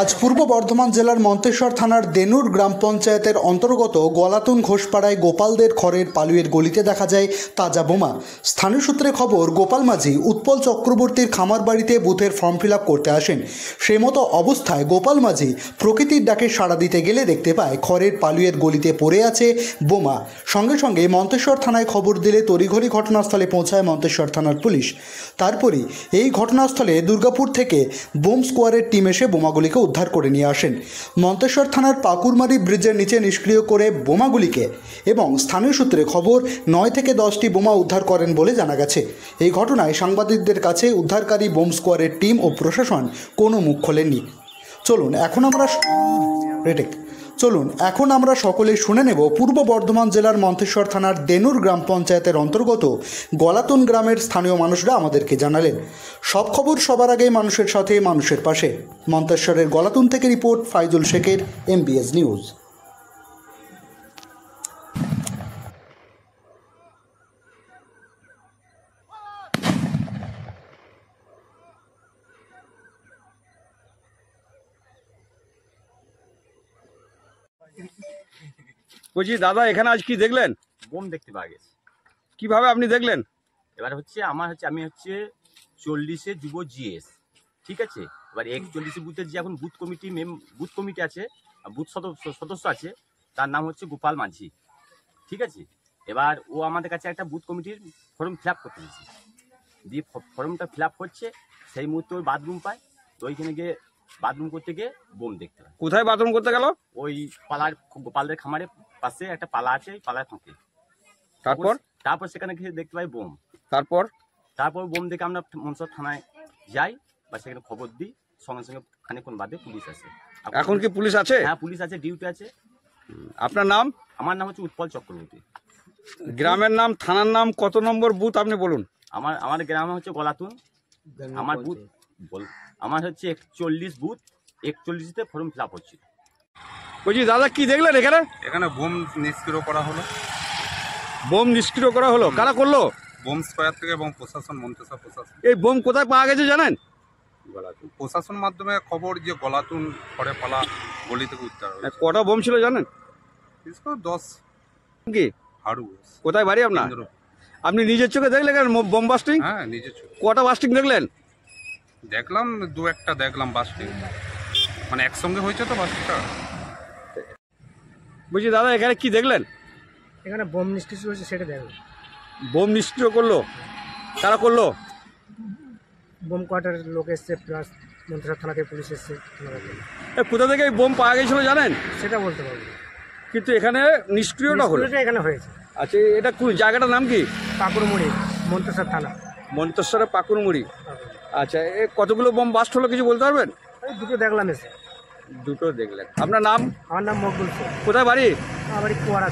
আজ পূর্ব বর্ধমান জেলার মন্তেশ্বর থানার দেনুর গ্রাম পঞ্চায়েতের অন্তর্গত গলাতুন ঘোষপাড়ায় গোপালদের খড়ের পালুয়ের গলিতে দেখা যায় তাজা বোমা। স্থানীয় সূত্রে খবর, গোপাল মাঝি উৎপল চক্রবর্তীর খামার বাড়িতে বুথের ফর্ম ফিল আপ করতে আসেন। সেই মতো অবস্থায় গোপাল মাঝি প্রকৃতির ডাকে সাড়া দিতে গেলে দেখতে পায় খড়ের পালুয়ের গলিতে পড়ে আছে বোমা। সঙ্গে সঙ্গে মন্তেশ্বর থানায় খবর দিলে তড়িঘড়ি ঘটনাস্থলে পৌঁছায় মন্তেশ্বর থানার পুলিশ। তারপরই এই ঘটনাস্থলে দুর্গাপুর থেকে বোম স্কোয়াডের টিম এসে বোমাগুলিকে উদ্ধার করে নিয়ে আসেন। মন্তেশ্বর থানার পাকুরমারি ব্রিজের নিচে নিষ্ক্রিয় করে বোমাগুলিকে এবং স্থানীয় সূত্রে খবর 9 থেকে 10টি বোমা উদ্ধার করেন বলে জানা গেছে। এই ঘটনায় সাংবাদিকদের কাছে উদ্ধারকারী বোম স্কোয়াডের টিম ও প্রশাসন কোনো মুখ খোলেননি। চলুন এখন আমরা সকলে শুনে নেব পূর্ব বর্ধমান জেলার মন্তেশ্বর থানার দেনুর গ্রাম পঞ্চায়েতের অন্তর্গত গলাতুন গ্রামের স্থানীয় মানুষরা আমাদেরকে জানালেন। সব খবর সবার আগে মানুষের সাথে, মানুষের পাশে। মন্তেশ্বরের গলাতুন থেকে রিপোর্ট ফাইজুল শেখের, MBS নিউজ। বলছি দাদা, এখানে আজ কি দেখলেন? বোম দেখতে পাওয়া গেছে। কিভাবে আপনি দেখলেন? এবার আমি হচ্ছে 40-এ যুব GS, ঠিক আছে। এবার 41 বুথের যে এখন বুথ কমিটি আছে, বুথ সদস্য আছে, তার নাম হচ্ছে গোপাল মাঝি, ঠিক আছে। এবার ও আমাদের কাছে একটা বুথ কমিটির ফর্ম ফিল আপ করতে দিয়েছে, দিয়ে ফর্মটা ফিল আপ করছে, সেই মুহূর্তে ওই বাথরুম পায়, তো ওইখানে গিয়ে বাথরুম করতে গিয়ে বোম দেখতে পায়। কোথায় বাথরুম করতে গেল? ওই গোপালদের খামারের পাশে একটা পালা আছে, ওই পালায় ফাঁকে। তারপর সেখানে গিয়ে দেখতে পাই বোম। তারপর বোম দেখে আমরা মনসর থানায় যাই বা সেখানে খবর দিই। সঙ্গে সঙ্গে খানিকক্ষণ বাদে পুলিশ আসে। এখন কি পুলিশ আছে? হ্যাঁ, পুলিশ আছে, ডিউটি আছে। আপনার নাম? আমার নাম হচ্ছে উৎপল চক্রবর্তী। গ্রামের নাম, থানার নাম, কত নম্বর বুথ আপনি বলুন? আমার গ্রামে হচ্ছে গলাতুন। আমার বুথ আমার হচ্ছে 41 বুথ, 41তে ফর্ম ফিল আপ হচ্ছে। বলছি দাদা, কি দেখলেন এখানে? এখানে বোম নিষ্ক্রিয় করা হলো। বোম নিষ্ক্রিয় করা হলো? কারা করলো? বোম স্কোয়ার থেকে এবং প্রশাসন, মন্তেশ্বর প্রশাসন। এই বোম কোথায় পাওয়া গেছে জানেন? প্রশাসন মাধ্যমে খবর যে গলাতুন খড়ে পালা গলি থেকে উদ্ধার হয়েছে। কটা বোম ছিল জানেন? 10 কি হাড়ু। কোথায় বাড়ি আপনার? আপনি নিজের চোখে দেখলেন বোম বাস্টিং? হ্যাঁ, নিজের চোখে। কটা বাস্টিং দেখলেন? দেখলাম 2-1টা দেখলাম বাস্টিং, মানে একসঙ্গে হয়েছে তো বাস্টিংটা। বলছি দাদা, এখানে কি দেখলেন? এখানে বোম নিষ্ক্রিয় হয়েছে, সেটা দেখলাম। বোম নিষ্ক্রিয় করলো? কারা করলো? বোম কোয়ার্টারের লোক এসছে, প্লাস মন্তেশ্বর থানা থেকে পুলিশ এসছে। কোথা থেকে এই বোম পাওয়া গেছিল জানেন? সেটা বলতে পারবো, কিন্তু এখানে নিষ্ক্রিয়টা হলো। এখানে হয়েছে। আচ্ছা, এটা কোন জায়গাটার নাম কি? পাকুরমুড়ি, মন্তেশ্বর থানা। মন্তেশ্বরের পাকুরমুড়ি। আচ্ছা, কতগুলো বোম বাস্ট হলো কিছু বলতে পারবেন? দুটো দেখলাম এসে। দুটো দেখলেন। আপনার নাম? আমার নাম মকবুল। কোথায় বাড়ি? আমার বাড়ি কুয়ারা।